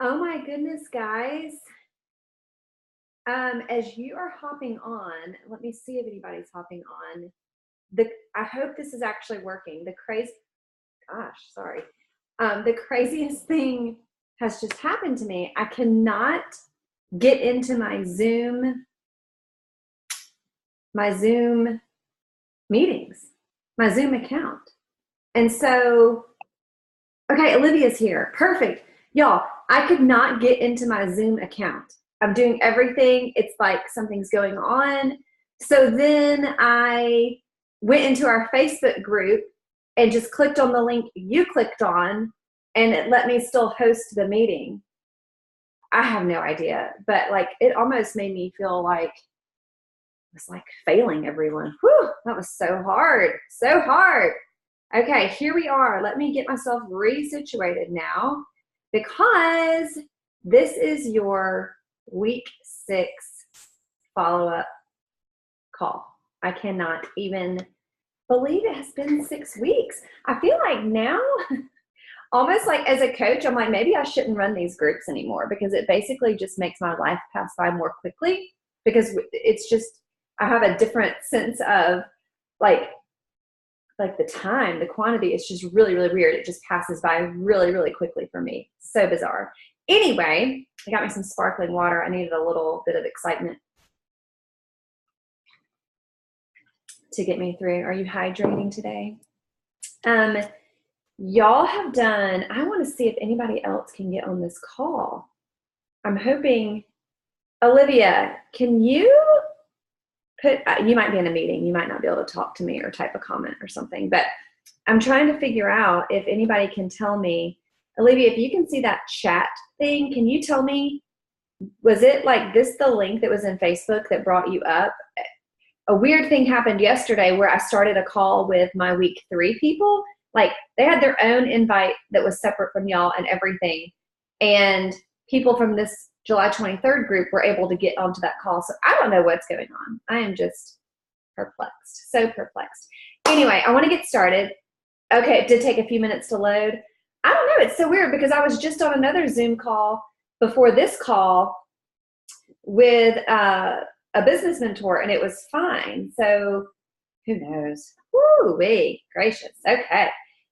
Oh my goodness, guys. As you are hopping on, let me see if anybody's hopping on. I hope this is actually working. Sorry. The craziest thing has just happened to me. I cannot get into my Zoom meetings, my Zoom account. And so, okay, Olivia's here. Perfect. Y'all, I could not get into my Zoom account. I'm doing everything. It's like something's going on. So then I went into our Facebook group and just clicked on the link you clicked on, and it let me still host the meeting. I have no idea, but like it almost made me feel like it was like failing everyone. Whew, that was so hard, so hard. Okay, here we are. Let me get myself resituated now because this is your week 6 follow-up call. I cannot even believe it has been 6 weeks. I feel like now, almost like as a coach, I'm like, maybe I shouldn't run these groups anymore because it basically just makes my life pass by more quickly because it's just, I have a different sense of like the time, the quantity. It's just really, really weird. It just passes by really, really quickly for me. So bizarre. Anyway, I got me some sparkling water. I needed a little bit of excitement to get me through. Are you hydrating today? Y'all have done, I want to see if anybody else can get on this call. I'm hoping, Olivia, can you you might be in a meeting. You might not be able to talk to me or type a comment or something, but I'm trying to figure out if anybody can tell me, Olivia, if you can see that chat thing, can you tell me, was it like this the link that was in Facebook that brought you up? A weird thing happened yesterday where I started a call with my week 3 people. Like they had their own invite that was separate from y'all and everything. And people from this July 23rd group were able to get onto that call. So I don't know what's going on. I am just perplexed, so perplexed. Anyway, I want to get started. Okay, it did take a few minutes to load. I don't know, it's so weird because I was just on another Zoom call before this call with a business mentor and it was fine. So who knows? Woo-wee, gracious. Okay,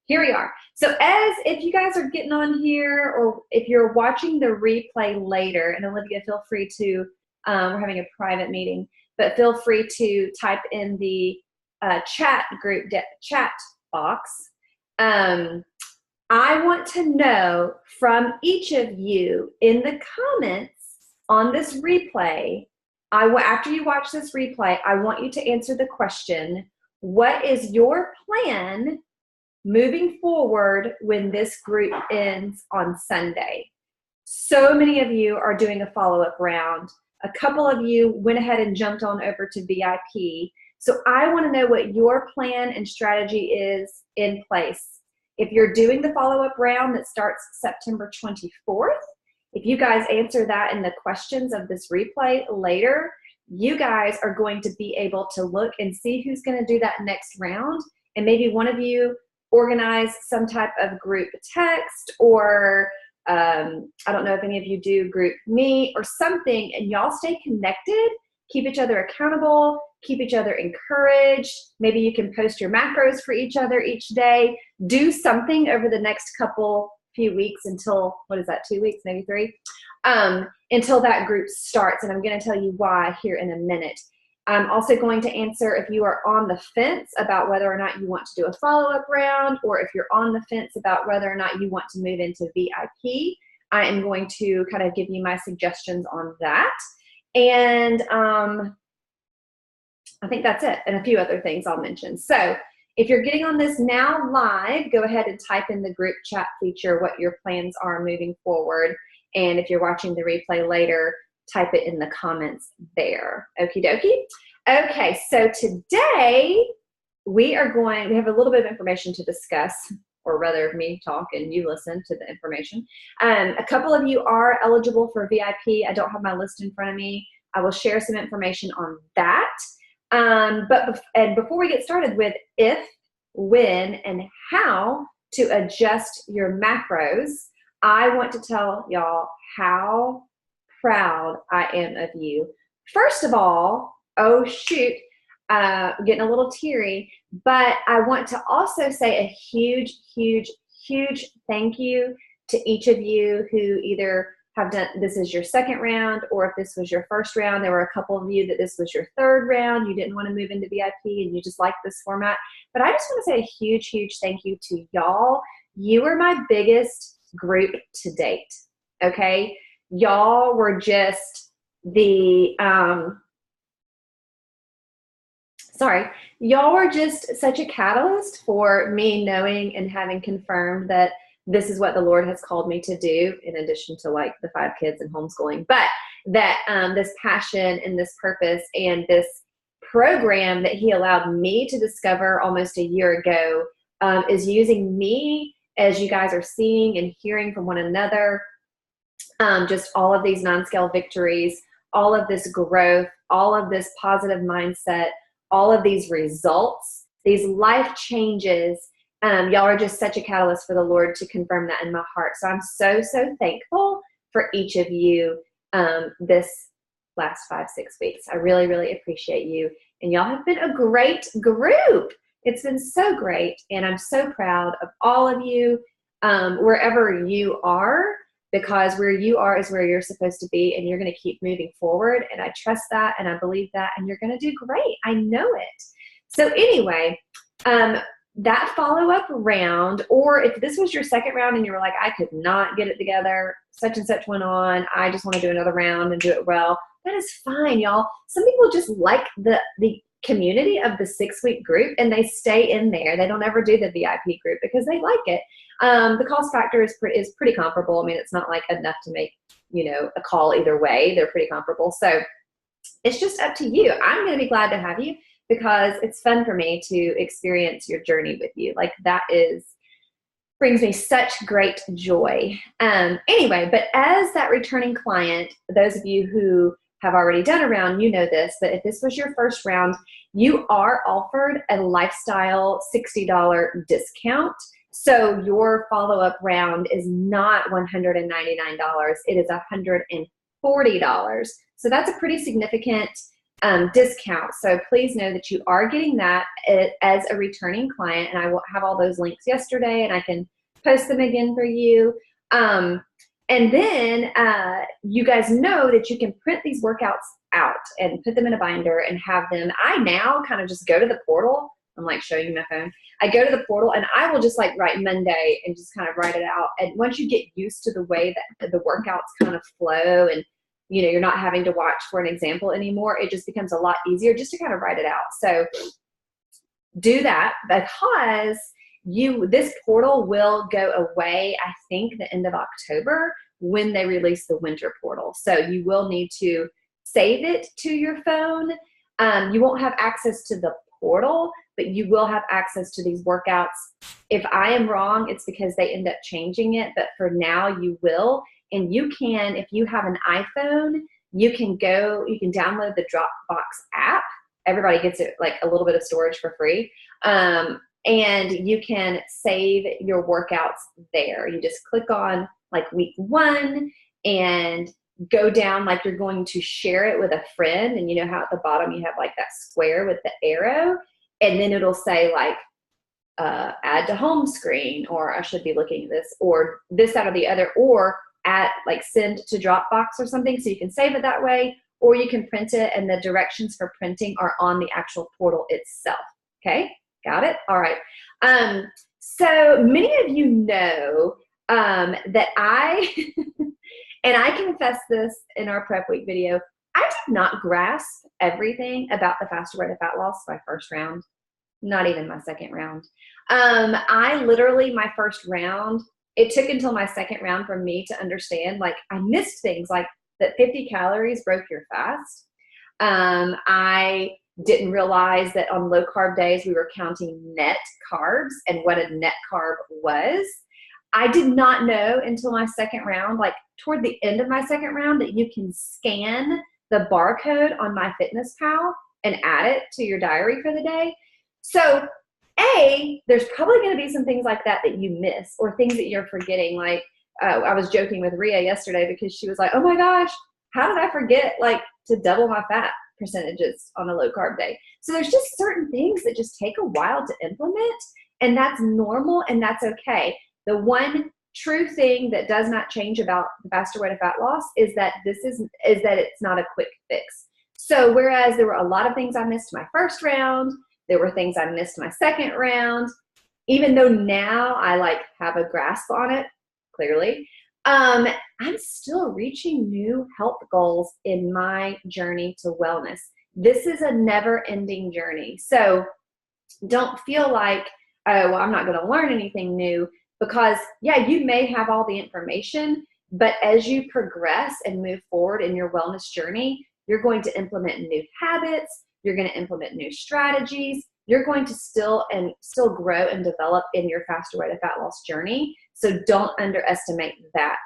here we are. So if you guys are getting on here or if you're watching the replay later, and Olivia, feel free to, we're having a private meeting, but feel free to type in the chat box. I want to know from each of you in the comments on this replay, after you watch this replay, I want you to answer the question, what is your plan moving forward when this group ends on Sunday? So many of you are doing a follow-up round. A couple of you went ahead and jumped on over to VIP. So I want to know what your plan and strategy is in place. If you're doing the follow-up round that starts September 24th, if you guys answer that in the questions of this replay later, you guys are going to be able to look and see who's going to do that next round. And maybe one of you organize some type of group text or I don't know if any of you do group meet or something, and y'all stay connected, keep each other accountable, keep each other encouraged. Maybe you can post your macros for each other each day. Do something over the next few weeks until, what is that, 2 weeks, maybe 3? Until that group starts, and I'm going to tell you why here in a minute. I'm also going to answer if you are on the fence about whether or not you want to do a follow-up round, or if you're on the fence about whether or not you want to move into VIP. I am going to kind of give you my suggestions on that. And I think that's it, and a few other things I'll mention. So if you're getting on this now live, go ahead and type in the group chat feature what your plans are moving forward. And if you're watching the replay later, type it in the comments there. Okie dokie. Okay, so today we have a little bit of information to discuss, or rather me talk and you listen to the information. A couple of you are eligible for VIP. I don't have my list in front of me. I will share some information on that. But before we get started with if, when, and how to adjust your macros, I want to tell y'all how proud I am of you. First of all, oh shoot, getting a little teary, but I want to also say a huge, huge, huge thank you to each of you who either have done, this is your second round, or if this was your first round, there were a couple of you that this was your third round, you didn't want to move into VIP and you just like this format. But I just want to say a huge, huge thank you to y'all. You were my biggest group to date, okay? Y'all were just the, y'all were just such a catalyst for me knowing and having confirmed that this is what the Lord has called me to do, in addition to like the 5 kids and homeschooling, but that this passion and this purpose and this program that he allowed me to discover almost a year ago is using me, as you guys are seeing and hearing from one another, just all of these non-scale victories, all of this growth, all of this positive mindset, all of these results, these life changes. Y'all are just such a catalyst for the Lord to confirm that in my heart. So I'm so, so thankful for each of you this last 5-6 weeks. I really, really appreciate you. And y'all have been a great group. It's been so great. And I'm so proud of all of you, wherever you are, because where you are is where you're supposed to be, and you're going to keep moving forward. And I trust that, and I believe that, and you're going to do great. I know it. So anyway, that follow-up round, or if this was your second round and you were like, I could not get it together, such and such went on, I just want to do another round and do it well, that is fine, y'all. Some people just like the community of the 6-week group, and they stay in there. They don't ever do the VIP group because they like it. The cost factor is pretty comparable. I mean, it's not like enough to make, a call either way. They're pretty comparable. So it's just up to you. I'm going to be glad to have you, because it's fun for me to experience your journey with you. Like that brings me such great joy. Anyway, but as that returning client, those of you who have already done a round, you know this, but if this was your first round, you are offered a lifestyle $60 discount. So your follow-up round is not $199, it is $140. So that's a pretty significant discount. So please know that you are getting that as a returning client, and I will have all those links yesterday, and I can post them again for you. And then you guys know that you can print these workouts out and put them in a binder and have them. I now kind of just go to the portal. I'm like showing you my phone. I go to the portal and I will just like write Monday and just kind of write it out. And once you get used to the way that the workouts kind of flow, and you're not having to watch for an example anymore, it just becomes a lot easier just to kind of write it out. So do that, because this portal will go away, I think, the end of October when they release the winter portal. So you will need to save it to your phone. You won't have access to the portal, but you will have access to these workouts. If I am wrong, it's because they end up changing it, but for now you will. And you can, if you have an iPhone, you can download the Dropbox app. Everybody gets it, like a little bit of storage for free. And you can save your workouts there. You just click on like week 1 and go down like you're going to share it with a friend. And you know how at the bottom you have like that square with the arrow, and then it'll say like add to home screen, or I should be looking at this, or this, that, or the other, or like send to Dropbox or something. So you can save it that way, or you can print it, and the directions for printing are on the actual portal itself. Okay, got it? All right. So many of you know that I, and I confess this in our prep week video, I did not grasp everything about the Faster Road to Fat Loss my first round, not even my second round. I literally, my first round, it took until my second round for me to understand, like I missed things like that 50 calories broke your fast. I didn't realize that on low carb days, we were counting net carbs and what a net carb was. I did not know until my second round, like toward the end of my second round, that you can scan the barcode on MyFitnessPal and add it to your diary for the day. So there's probably going to be some things like that you miss, or things that you're forgetting. Like I was joking with Rhea yesterday because she was like, oh my gosh, how did I forget like to double my fat percentages on a low carb day? So there's just certain things that just take a while to implement, and that's normal and that's okay. The one true thing that does not change about the faster way to fat loss is that that it's not a quick fix. So whereas there were a lot of things I missed my first round, there were things I missed my second round, even though now I like have a grasp on it, clearly, I'm still reaching new health goals in my journey to wellness. This is a never-ending journey. So don't feel like, oh, well, I'm not going to learn anything new, because yeah, you may have all the information, but as you progress and move forward in your wellness journey, you're going to implement new habits, you're going to implement new strategies, you're going to still grow and develop in your faster way to fat loss journey. So don't underestimate that.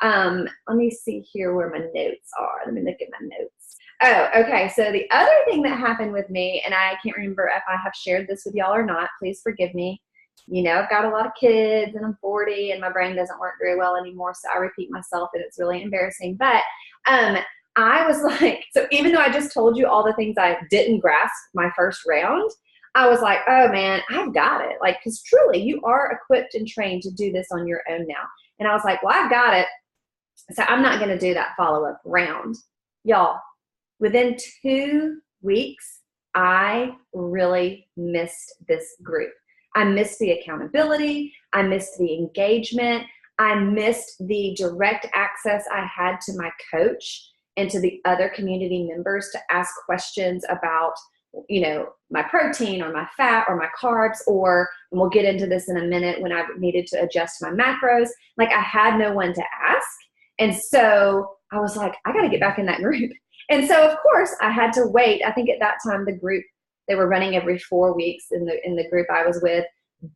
Let me see here where my notes are. Let me look at my notes. Oh, okay. So the other thing that happened with me, and I can't remember if I have shared this with y'all or not, please forgive me. You know, I've got a lot of kids and I'm 40 and my brain doesn't work very well anymore. So I repeat myself and it's really embarrassing. But I was like, so even though I just told you all the things I didn't grasp my first round, I was like, oh man, I've got it. Like, because truly you are equipped and trained to do this on your own now. And I was like, well, I've got it. So I'm not going to do that follow-up round. Y'all, within 2 weeks, I really missed this group. I missed the accountability. I missed the engagement. I missed the direct access I had to my coach and to the other community members to ask questions about, you know, my protein or my fat or my carbs, or, and we'll get into this in a minute, when I needed to adjust my macros. Like, I had no one to ask. And so I was like, I got to get back in that group. And so of course I had to wait. I think at that time the group, they were running every 4 weeks in the group I was with,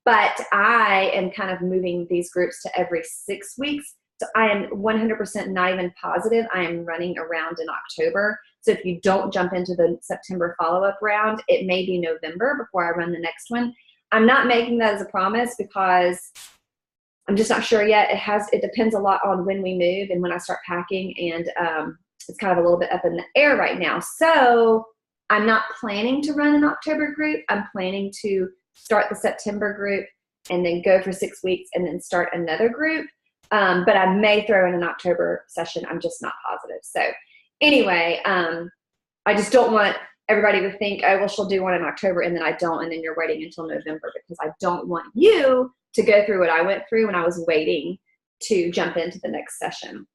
but I am kind of moving these groups to every 6 weeks. So I am 100% not even positive I am running around in October. So if you don't jump into the September follow-up round, it may be November before I run the next one. I'm not making that as a promise because I'm just not sure yet. It depends a lot on when we move and when I start packing, and it's kind of a little bit up in the air right now. So I'm not planning to run an October group. I'm planning to start the September group and then go for 6 weeks and then start another group. But I may throw in an October session. I'm just not positive. So anyway, I just don't want everybody to think, oh, well, she'll do one in October and then I don't, and then you're waiting until November, because I don't want you to go through what I went through when I was waiting to jump into the next session.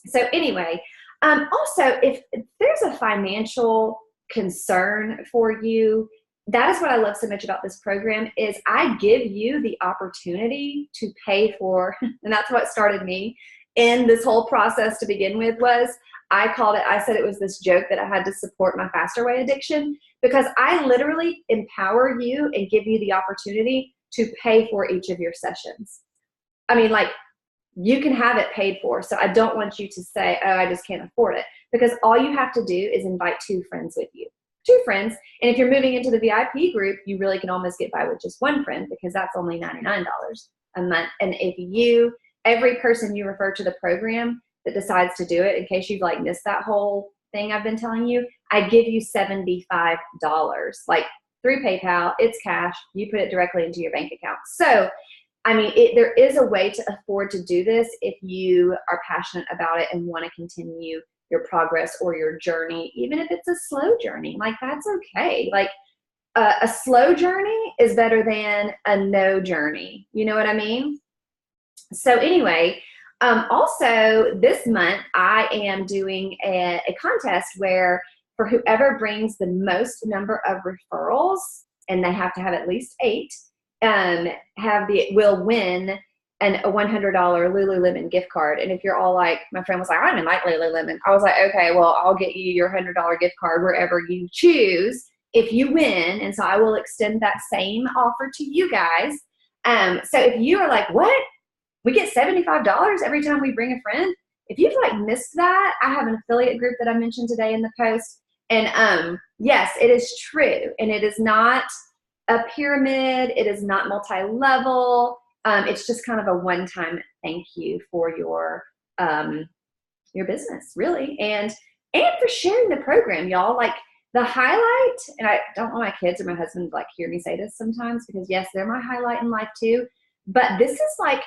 So anyway, also, if there's a financial concern for you, that is what I love so much about this program, is I give you the opportunity to pay for, and that's what started me in this whole process to begin with, was I said it was this joke that I had to support my faster way addiction, because I literally empower you and give you the opportunity to pay for each of your sessions. I mean, like, you can have it paid for. So I don't want you to say, oh, I just can't afford it, because all you have to do is invite 2 friends with you. 2 friends. And if you're moving into the VIP group, you really can almost get by with just 1 friend, because that's only $99 a month. And if every person you refer to the program that decides to do it, in case you've like missed that whole thing I've been telling you, I give you $75, like through PayPal. It's cash. You put it directly into your bank account. So, I mean, there is a way to afford to do this if you are passionate about it and want to continue your progress or your journey, even if it's a slow journey. Like, that's okay. Like, a slow journey is better than a no journey. You know what I mean? So anyway, also this month I am doing a contest where, for whoever brings the most number of referrals, and they have to have at least 8, will win a $100 Lululemon gift card. And if you're all like, my friend was like, I don't even like Lululemon. I was like, okay, well, I'll get you your $100 gift card wherever you choose if you win. And so I will extend that same offer to you guys. So if you are like, what? We get $75 every time we bring a friend? If you've like missed that, I have an affiliate group that I mentioned today in the post. And yes, it is true. And it is not a pyramid. It is not multi-level. It's just kind of a one-time thank you for your business, really, and for sharing the program, y'all. Like the highlight, and I don't want my kids or my husband to like hear me say this sometimes, because yes, they're my highlight in life too, but this is like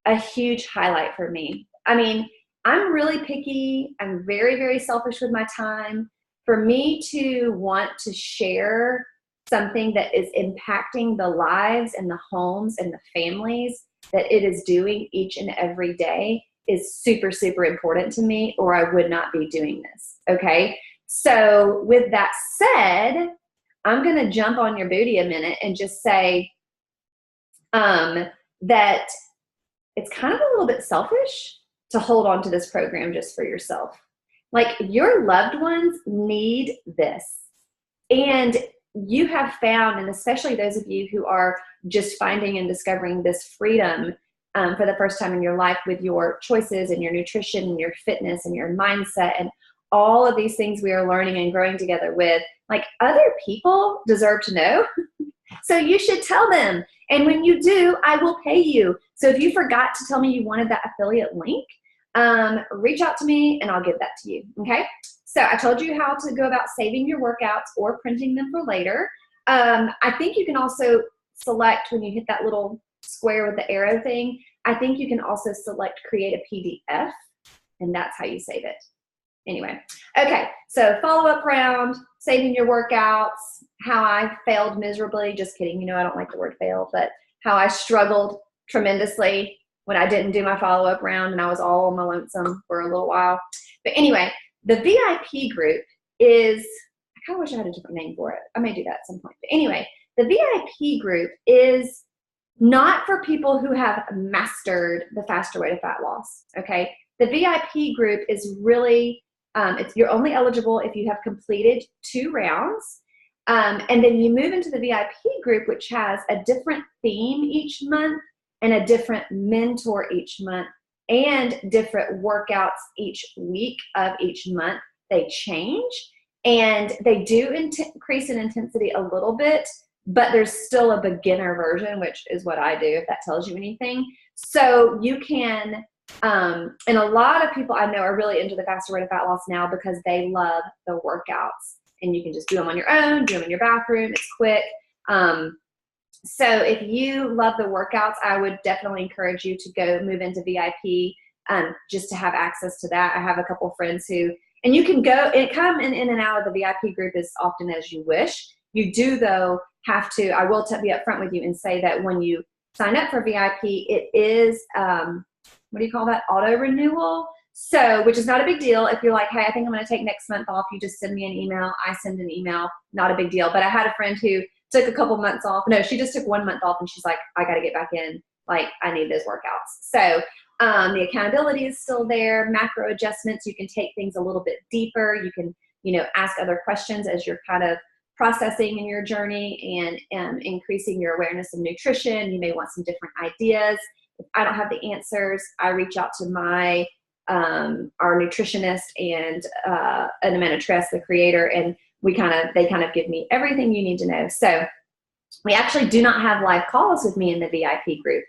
a huge highlight for me. I mean, I'm really picky. I'm very, very selfish with my time. For me to want to share something that is impacting the lives and the homes and the families that it is doing each and every day is super, super important to me, or I would not be doing this. Okay. So with that said, I'm going to jump on your booty a minute and just say that it's kind of a little bit selfish to hold on to this program just for yourself. Like your loved ones need this. And you have found, and especially those of you who are just finding and discovering this freedom for the first time in your life with your choices and your nutrition and your fitness and your mindset and all of these things we are learning and growing together with, like other people deserve to know. So you should tell them. And when you do, I will pay you. So if you forgot to tell me you wanted that affiliate link, reach out to me and I'll give that to you. Okay. So I told you how to go about saving your workouts or printing them for later. I think you can also select, when you hit that little square with the arrow thing, I think you can also select create a PDF, and that's how you save it. Anyway, okay, so follow-up round, saving your workouts, how I failed miserably. Just kidding, you know I don't like the word fail, but how I struggled tremendously when I didn't do my follow-up round and I was all on my lonesome for a little while. But anyway, the VIP group is, I kind of wish I had a different name for it. I may do that at some point. But anyway, the VIP group is not for people who have mastered the faster way to fat loss, okay? The VIP group is really, you're only eligible if you have completed 2 rounds. And then you move into the VIP group, which has a different theme each month and a different mentor each month and different workouts each week of each month. They change and they do increase in intensity a little bit, but there's still a beginner version, which is what I do, if that tells you anything. So you can, and a lot of people I know are really into the faster way to fat loss now because they love the workouts. And you can just do them on your own, do them in your bathroom. It's quick. So if you love the workouts, I would definitely encourage you to go move into VIP just to have access to that. I have a couple friends who, and you can go and come in and out of the VIP group as often as you wish. You do, though, have to, I will be upfront with you and say that when you sign up for VIP, it is, what do you call that? Auto renewal. So, which is not a big deal. If you're like, hey, I think I'm going to take next month off, you just send me an email. I send an email, not a big deal. But I had a friend who took a couple months off. No, she just took 1 month off and she's like, I got to get back in. Like, I need those workouts. So the accountability is still there. Macro adjustments. You can take things a little bit deeper. You can, ask other questions as you're kind of processing in your journey and increasing your awareness of nutrition. You may want some different ideas. If I don't have the answers, I reach out to my our nutritionist and Amanda Tress, the creator, and they kind of give me everything you need to know. So we actually do not have live calls with me in the VIP group.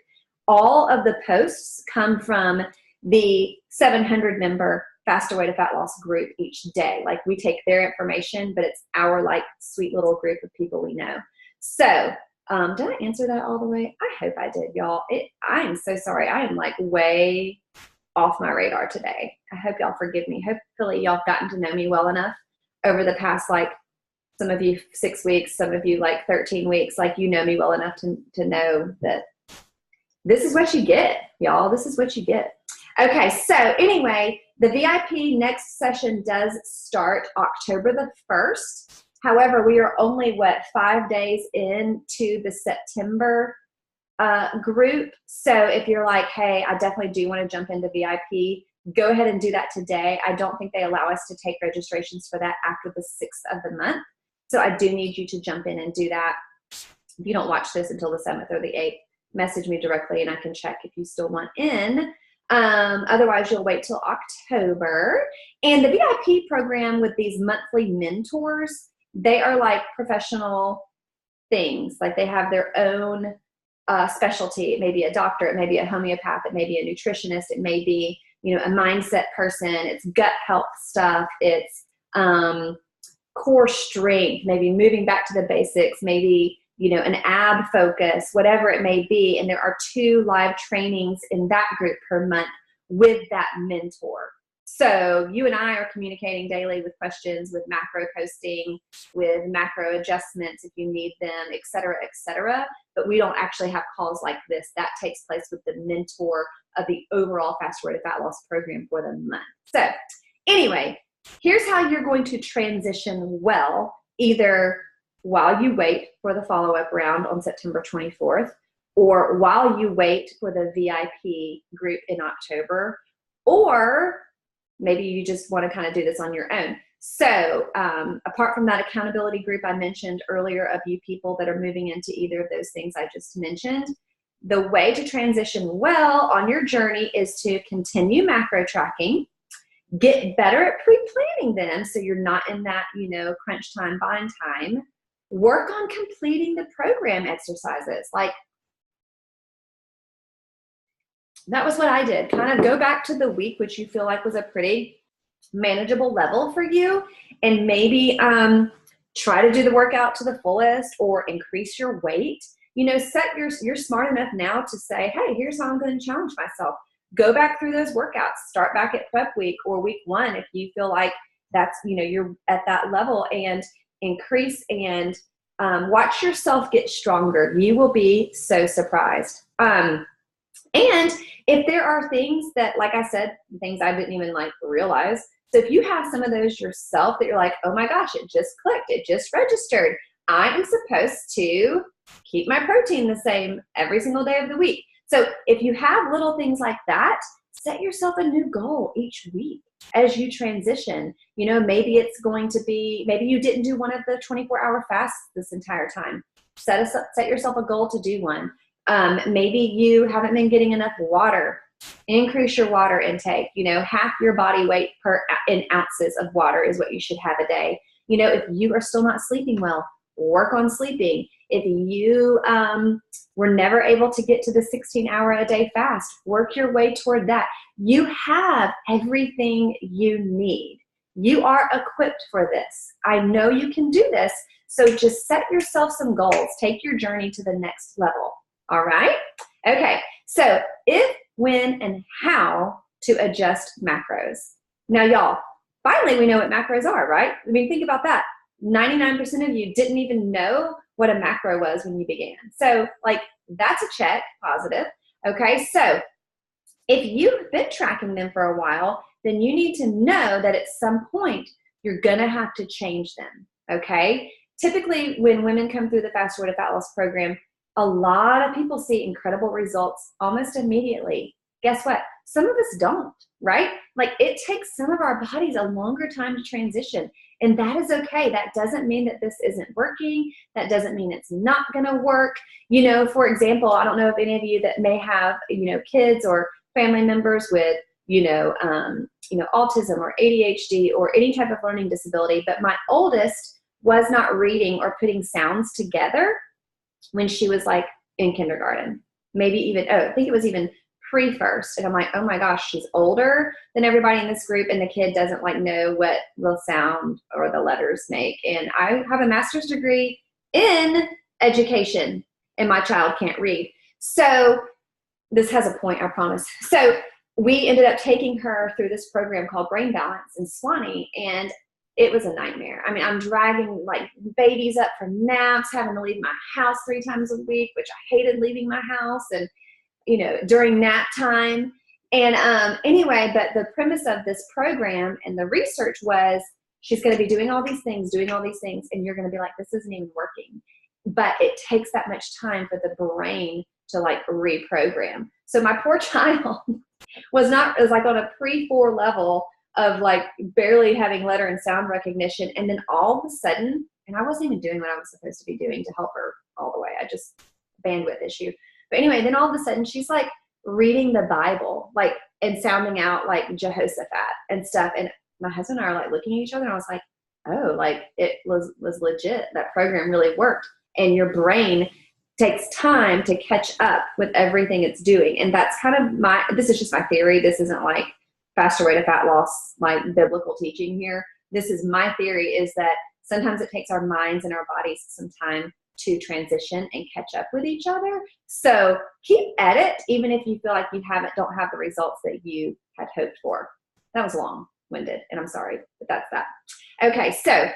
All of the posts come from the 700 member Faster Way to Fat Loss group each day. Like, we take their information, but it's our like sweet little group of people we know. So did I answer that all the way? I hope I did, y'all. I am so sorry. I am like way off my radar today. I hope y'all forgive me. Hopefully y'all have gotten to know me well enough over the past, like, some of you 6 weeks, some of you like 13 weeks, like, you know me well enough to know that this is what you get, y'all. This is what you get. Okay, so anyway, the VIP next session does start October the 1st. However, we are only, 5 days into the September group. So if you're like, hey, I definitely do want to jump into VIP, go ahead and do that today. I don't think they allow us to take registrations for that after the 6th of the month. So I do need you to jump in and do that. If you don't watch this until the 7th or the 8th, message me directly and I can check if you still want in. Otherwise, you'll wait till October. And the VIP program with these monthly mentors, they are like professional things. Like, they have their own specialty. It may be a doctor, it may be a homeopath, it may be a nutritionist, it may be, you know, a mindset person, it's gut health stuff, it's core strength, maybe moving back to the basics, maybe, you know, an ab focus, whatever it may be. And there are 2 live trainings in that group per month with that mentor. So you and I are communicating daily with questions, with macro posting, with macro adjustments if you need them, et cetera, but we don't actually have calls like this. That takes place with the mentor of the overall Fast Road to Fat Loss program for the month. So anyway, here's how you're going to transition well, either while you wait for the follow-up round on September 24th, or while you wait for the VIP group in October, or maybe you just want to kind of do this on your own. So apart from that accountability group I mentioned earlier of you people that are moving into either of those things I just mentioned, the way to transition well on your journey is to continue macro tracking, get better at pre-planning them so you're not in that, you know, crunch time, bind time, work on completing the program exercises. Like, that was what I did. Kind of go back to the week, which you feel like was a pretty manageable level for you, and maybe try to do the workout to the fullest or increase your weight. You know, you're smart enough now to say, hey, here's how I'm going to challenge myself. Go back through those workouts. Start back at prep week or week 1 if you feel like that's, you know, you're at that level, and increase and watch yourself get stronger. You will be so surprised. And if there are things that, like I said, things I didn't even like realize. So if you have some of those yourself that you're like, oh my gosh, it just clicked, it just registered. I am supposed to keep my protein the same every single day of the week. So if you have little things like that, set yourself a new goal each week as you transition. You know, maybe it's going to be, maybe you didn't do one of the 24-hour fasts this entire time. Set yourself a goal to do one. Maybe you haven't been getting enough water. Increase your water intake. You know, half your body weight in ounces of water is what you should have a day. You know, if you are still not sleeping well, work on sleeping. If you were never able to get to the 16-hour-a-day fast, work your way toward that. You have everything you need. You are equipped for this. I know you can do this. So just set yourself some goals. Take your journey to the next level. All right? Okay, so if, when, and how to adjust macros. Now, y'all, finally we know what macros are, right? I mean, think about that. 99% of you didn't even know what a macro was when you began. So, like, that's a check, positive. Okay, so if you've been tracking them for a while, then you need to know that at some point you're gonna have to change them, okay? Typically, when women come through the Fast Road to Fat Loss program, a lot of people see incredible results almost immediately. Guess what? Some of us don't, right? Like, it takes some of our bodies a longer time to transition, and that is okay. That doesn't mean that this isn't working. That doesn't mean it's not gonna work. You know, for example, I don't know if any of you that may have, you know, kids or family members with, autism or ADHD or any type of learning disability, but my oldest was not reading or putting sounds together when she was like in kindergarten, maybe even, I think it was even pre-first. And I'm like, oh my gosh, she's older than everybody in this group, and the kid doesn't like know what the sound or the letters make. And I have a master's degree in education, and my child can't read. So this has a point, I promise. So we ended up taking her through this program called Brain Balance in Swanee, and it was a nightmare. I mean, I'm dragging like babies up from naps, having to leave my house 3 times a week, which I hated leaving my house, and, you know, during nap time. And anyway, but the premise of this program and the research was she's going to be doing all these things, and you're going to be like, this isn't even working. But it takes that much time for the brain to like reprogram. So my poor child was like on a pre-4 level of like barely having letter and sound recognition. And then all of a sudden, and I wasn't even doing what I was supposed to be doing to help her all the way. I just, bandwidth issue. But anyway, then all of a sudden she's like reading the Bible, like, and sounding out like Jehoshaphat and stuff. And my husband and I are like looking at each other, and I was like, oh, like it was legit. That program really worked. And your brain takes time to catch up with everything it's doing. And that's kind of this is just my theory. This isn't like Faster Way to Fat Loss, like biblical teaching here. This is my theory, is that sometimes it takes our minds and our bodies some time to transition and catch up with each other. So keep at it, even if you feel like you don't have the results that you had hoped for. That was long-winded, and I'm sorry, but that's that. Okay, so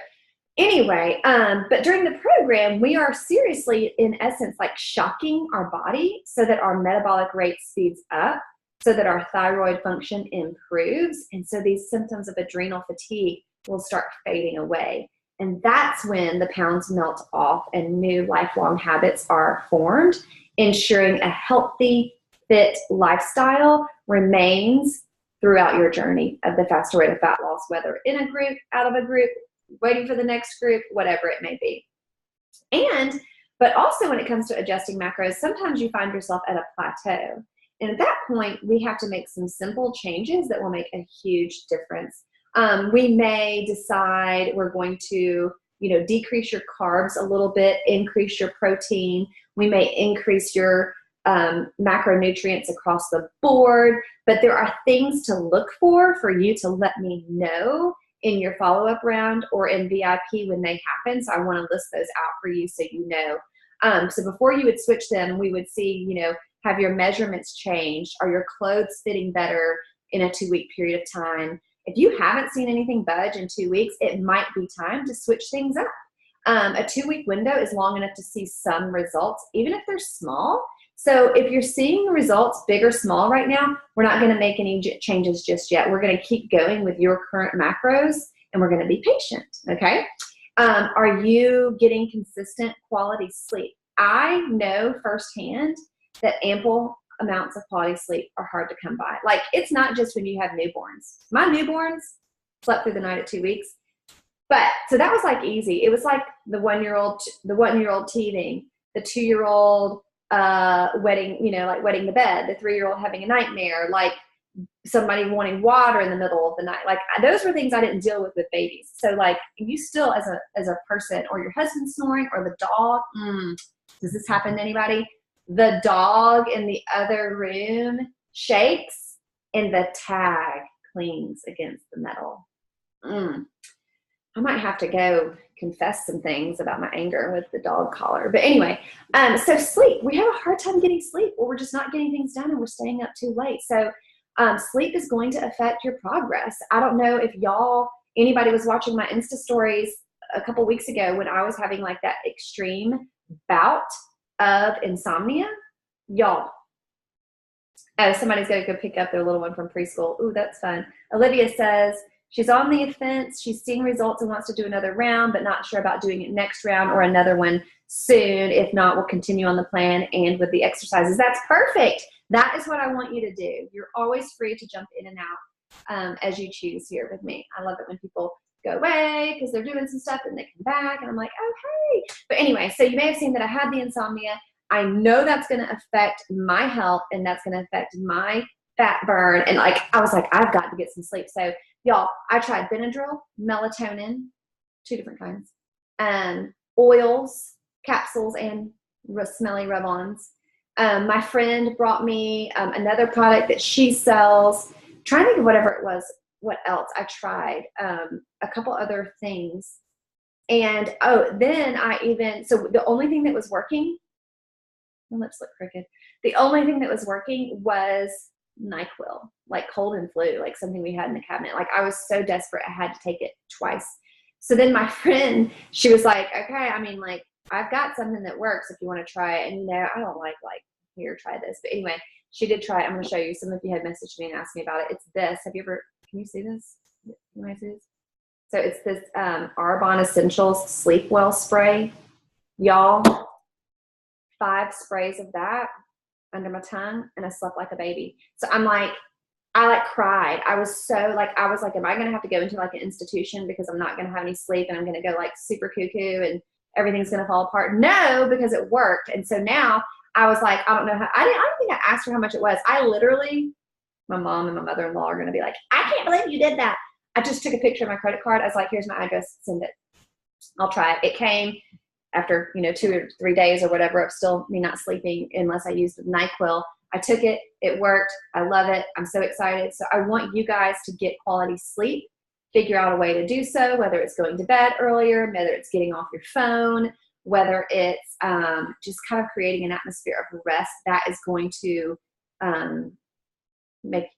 anyway, but during the program, we are seriously, in essence, like shocking our body so that our metabolic rate speeds up, so that our thyroid function improves, and so these symptoms of adrenal fatigue will start fading away. And that's when the pounds melt off and new lifelong habits are formed, ensuring a healthy, fit lifestyle remains throughout your journey of the Faster Way to Fat Loss, whether in a group, out of a group, waiting for the next group, whatever it may be. But also when it comes to adjusting macros, sometimes you find yourself at a plateau. And at that point, we have to make some simple changes that will make a huge difference. We may decide we're going to, decrease your carbs a little bit, increase your protein. We may increase your macronutrients across the board, but there are things to look for you to let me know in your follow-up round or in VIP when they happen. So I want to list those out for you so you know. So before you would switch them, we would see, have your measurements changed? Are your clothes fitting better in a 2-week period of time? If you haven't seen anything budge in 2 weeks, it might be time to switch things up. A 2-week window is long enough to see some results, even if they're small. So if you're seeing results, big or small right now, we're not going to make any changes just yet. We're going to keep going with your current macros, and we're going to be patient, okay? Are you getting consistent quality sleep? I know firsthand that ample amounts of quality sleep are hard to come by. Like, it's not just when you have newborns. My newborns slept through the night at 2 weeks. But so that was like easy. It was like the 1-year-old teething, the 2-year-old wetting the bed, the 3-year-old having a nightmare, like somebody wanting water in the middle of the night. Like, those were things I didn't deal with babies. So like, you still as a person, or your husband snoring, or the dog, does this happen to anybody? The dog in the other room shakes and the tag clings against the metal. I might have to go confess some things about my anger with the dog collar. But anyway, so sleep. We have a hard time getting sleep, or we're just not getting things done and we're staying up too late. So sleep is going to affect your progress. I don't know if anybody was watching my Insta stories a couple weeks ago when I was having like that extreme bout of insomnia. Y'all. Oh, somebody's got to go pick up their little one from preschool. Ooh, that's fun. Olivia says she's on the offense. She's seeing results and wants to do another round, but not sure about doing it next round or another one soon. If not, we'll continue on the plan and with the exercises. That's perfect. That is what I want you to do. You're always free to jump in and out as you choose here with me. I love it when people go away because they're doing some stuff and they come back and I'm like, oh, hey. But anyway, so you may have seen that I had the insomnia. I know that's going to affect my health and that's going to affect my fat burn. And like, I was like, I've got to get some sleep. So y'all, I tried Benadryl, melatonin, 2 different kinds, oils, capsules, and smelly rub-ons. My friend brought me another product that she sells. I'm trying to think of whatever it was. What else I tried? A couple other things. And then so the only thing that was working, my lips look crooked. The only thing that was working was NyQuil, like cold and flu, like something we had in the cabinet. Like, I was so desperate, I had to take it twice. So then my friend, she was like, okay, I mean, like, I've got something that works if you want to try it. And I don't like, here, try this. But anyway, she did try it. I'm going to show you. Some of you had messaged me and asked me about it. It's this. Can you see this? Can I see this? So it's this Arbonne Essentials Sleep Well spray. Y'all, 5 sprays of that under my tongue and I slept like a baby. So I cried. I was like, am I going to have to go into like an institution because I'm not going to have any sleep and I'm going to go like super cuckoo and everything's going to fall apart? No, because it worked. And so now I was like, I don't know how, I don't think I asked her how much it was. I literally, my mom and my mother-in-law are going to be like, I can't believe you did that. I just took a picture of my credit card. I was like, here's my address, send it. I'll try it. It came after, 2 or 3 days or whatever of still me not sleeping unless I used the NyQuil. I took it. It worked. I love it. I'm so excited. So I want you guys to get quality sleep, figure out a way to do so, whether it's going to bed earlier, whether it's getting off your phone, whether it's just kind of creating an atmosphere of rest. That is going to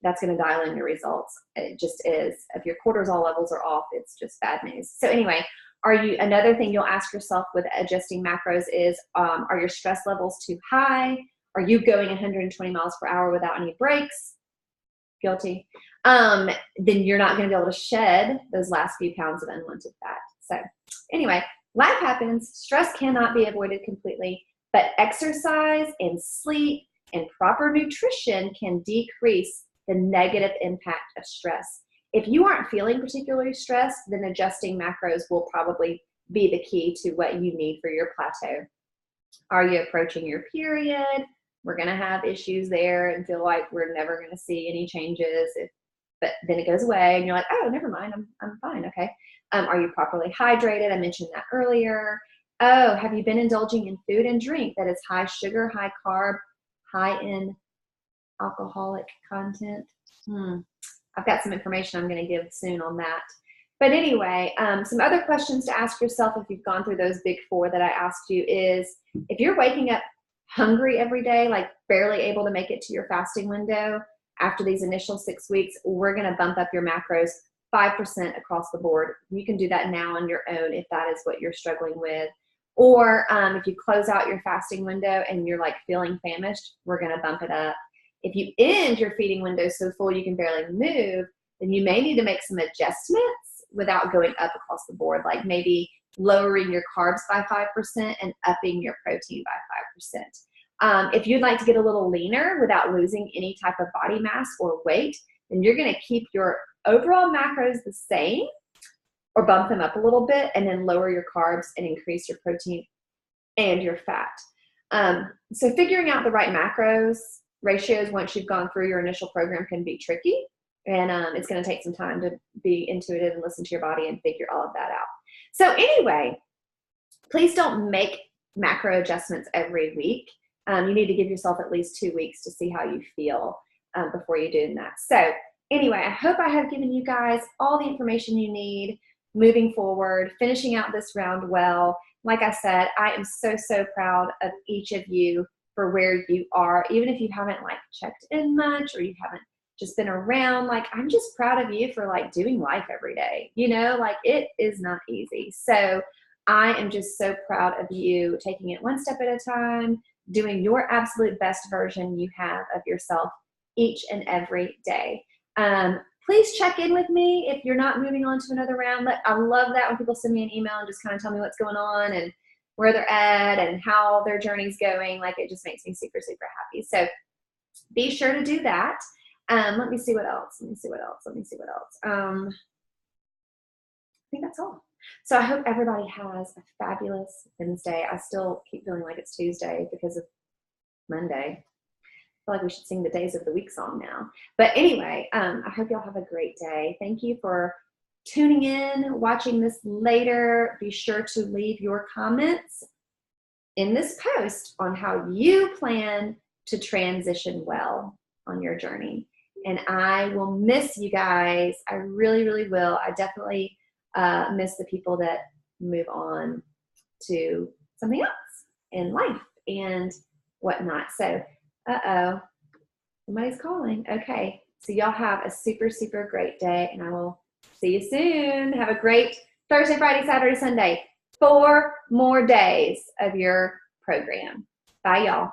that's going to dial in your results. It just is. If your cortisol levels are off, it's just bad news. So anyway, another thing you'll ask yourself with adjusting macros is, are your stress levels too high? Are you going 120 miles per hour without any breaks? Guilty. Then you're not going to be able to shed those last few pounds of unwanted fat. So anyway, life happens. Stress cannot be avoided completely, but exercise and sleep and proper nutrition can decrease the negative impact of stress. If you aren't feeling particularly stressed, then adjusting macros will probably be the key to what you need for your plateau. Are you approaching your period? We're going to have issues there and feel like we're never going to see any changes. But then it goes away and you're like, oh, never mind, I'm fine, okay. Are you properly hydrated? I mentioned that earlier. Oh, have you been indulging in food and drink that is high sugar, high carb, high in alcoholic content? I've got some information I'm going to give soon on that. But anyway, some other questions to ask yourself if you've gone through those big 4 that I asked you is, if you're waking up hungry every day, like barely able to make it to your fasting window after these initial 6 weeks, we're going to bump up your macros 5% across the board. You can do that now on your own if that is what you're struggling with. Or if you close out your fasting window and you're like feeling famished, we're going to bump it up. If you end your feeding window so full you can barely move, then you may need to make some adjustments without going up across the board, like maybe lowering your carbs by 5% and upping your protein by 5%. If you'd like to get a little leaner without losing any type of body mass or weight, then you're going to keep your overall macros the same or bump them up a little bit and then lower your carbs and increase your protein and your fat. So figuring out the right macros ratios once you've gone through your initial program can be tricky, and it's going to take some time to be intuitive and listen to your body and figure all of that out. So anyway, please don't make macro adjustments every week. You need to give yourself at least 2 weeks to see how you feel before you do that. So anyway, I hope I have given you guys all the information you need moving forward, finishing out this round well. Like I said, I am so, so proud of each of you for where you are. Even if you haven't like checked in much or you haven't just been around, like I'm just proud of you for like doing life every day. Like it is not easy. So I am just so proud of you taking it one step at a time, doing your absolute best version you have of yourself each and every day. Please check in with me if you're not moving on to another round. I love that when people send me an email and just kind of tell me what's going on and where they're at and how their journey's going. Like it just makes me super, super happy. So be sure to do that. Let me see what else. I think that's all. So I hope everybody has a fabulous Wednesday. I still keep feeling like it's Tuesday because of Monday. I feel like we should sing the days of the week song now. But anyway, I hope y'all have a great day. Thank you for tuning in, watching this later. Be sure to leave your comments in this post on how you plan to transition well on your journey. And I will miss you guys. I really, really will. I definitely miss the people that move on to something else in life and whatnot. So, somebody's calling. Okay. So y'all have a super, super great day, and I will see you soon. Have a great Thursday, Friday, Saturday, Sunday. 4 more days of your program. Bye, y'all.